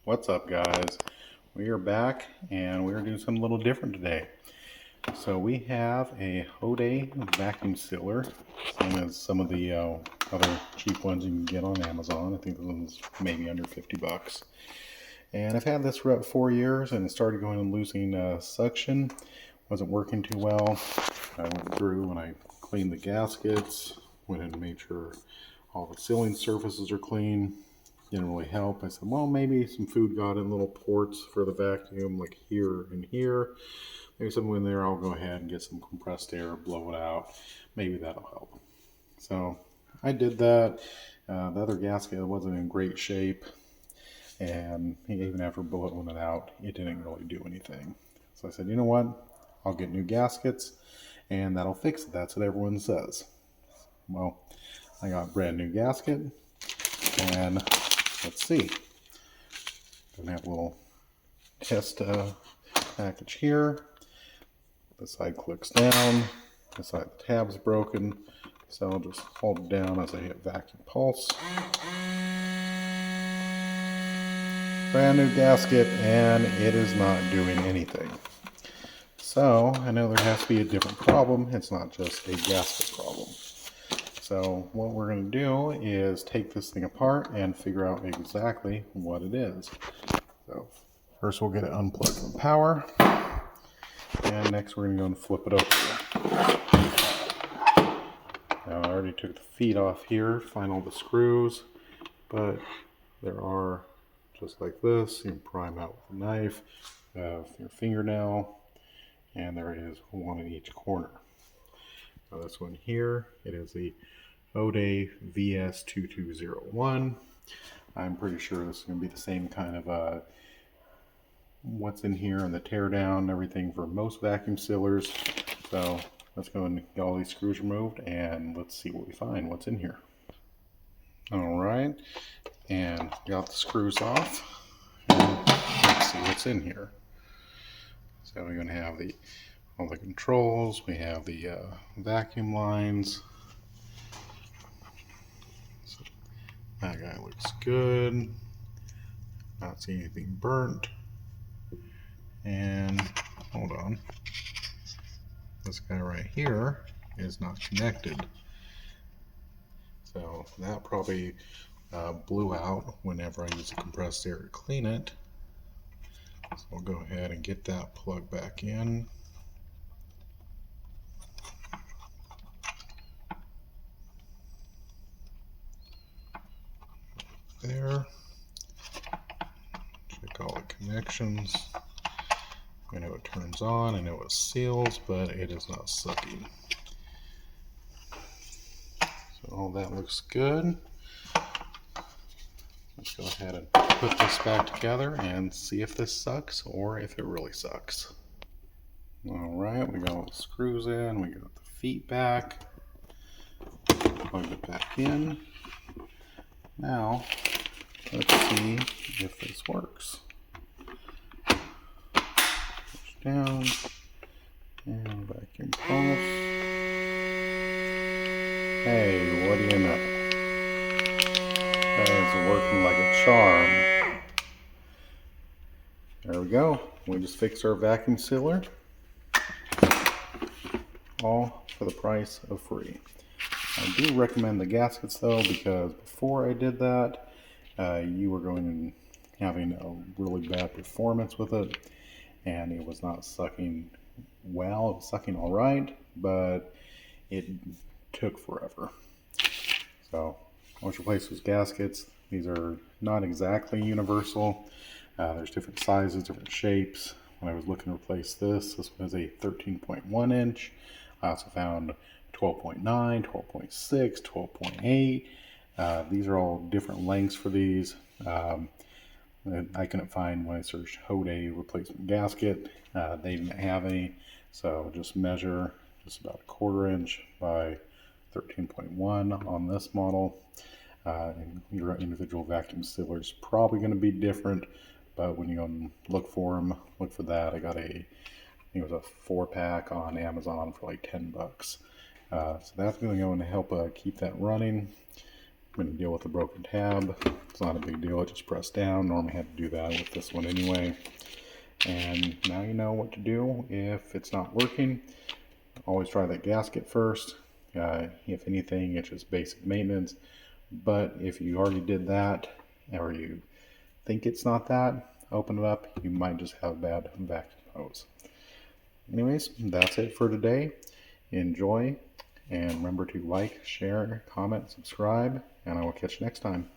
What's up, guys? We are back and we're doing something a little different today. So we have a Hode vacuum sealer, same as some of the other cheap ones you can get on Amazon. I think this one's maybe under 50 bucks. And I've had this for about 4 years and it started going and losing suction. Wasn't working too well. I went through and I cleaned the gaskets, went in and made sure all the sealing surfaces are clean. Didn't really help. I said, well, maybe some food got in little ports for the vacuum, like here and here. Maybe something in there. I'll go ahead and get some compressed air, blow it out. Maybe that'll help. So I did that. The other gasket wasn't in great shape, and even after blowing it out, it didn't really do anything. So I said, you know what? I'll get new gaskets, and that'll fix it. That's what everyone says. Well, I got a brand new gasket, and let's see. Gonna have a little test package here. The side clicks down. The side the tab's broken, so I'll just hold it down as I hit vacuum pulse. Brand new gasket, and it is not doing anything. So I know there has to be a different problem. It's not just a gasket problem. So what we're going to do is take this thing apart and figure out exactly what it is. So first we'll get it unplugged from power, and next we're going to go and flip it over. Now I already took the feet off here, find all the screws, but there are, just like this, you can pry them out with a knife, your fingernail, and there is one in each corner. Now this one here, it is the Hode VS2201. I'm pretty sure this is going to be the same kind of what's in here and the tear down and everything for most vacuum sealers. So let's go and get all these screws removed and let's see what we find, what's in here. All right, and got the screws off, and let's see what's in here. So we're going to have all the controls, we have the vacuum lines. So that guy looks good, not seeing anything burnt. And hold on, this guy right here is not connected, so that probably blew out whenever I use the compressed air to clean it. So I'll go ahead and get that plugged back in. There. Check all the connections. I know it turns on, I know it seals, but it is not sucking. So all that looks good. Let's go ahead and put this back together and see if this sucks or if it really sucks. Alright, we got all the screws in, we got the feet back, plug it back in. Now, let's see if this works. Push down and vacuum pulse. Hey, what do you know? That is working like a charm. There we go. We just fixed our vacuum sealer. All for the price of free. I do recommend the gaskets though, because before I did that, you were going and having a really bad performance with it, and it was not sucking well. It was sucking all right, but it took forever. So once you replace those gaskets, these are not exactly universal. There's different sizes, different shapes. When I was looking to replace this one is a 13.1 inch. I also found 12.9, 12.6, 12.8. These are all different lengths for these. I couldn't find, when I searched Hode replacement gasket, they didn't have any. So just measure just about a 1/4 inch by 13.1 on this model. And your individual vacuum sealer is probably going to be different, but when you go and look for them, look for that. I got I think it was a 4-pack on Amazon for like 10 bucks. So that's going to go and help keep that running. going to deal with a broken tab. It's not a big deal, it just press down. Normally I had to do that with this one anyway. And now you know what to do if it's not working. Always try the gasket first. If anything, it's just basic maintenance. But if you already did that, or you think it's not that, open it up. You might just have bad vacuum hose. Anyways, that's it for today. Enjoy, and remember to like, share, comment, subscribe, and I will catch you next time.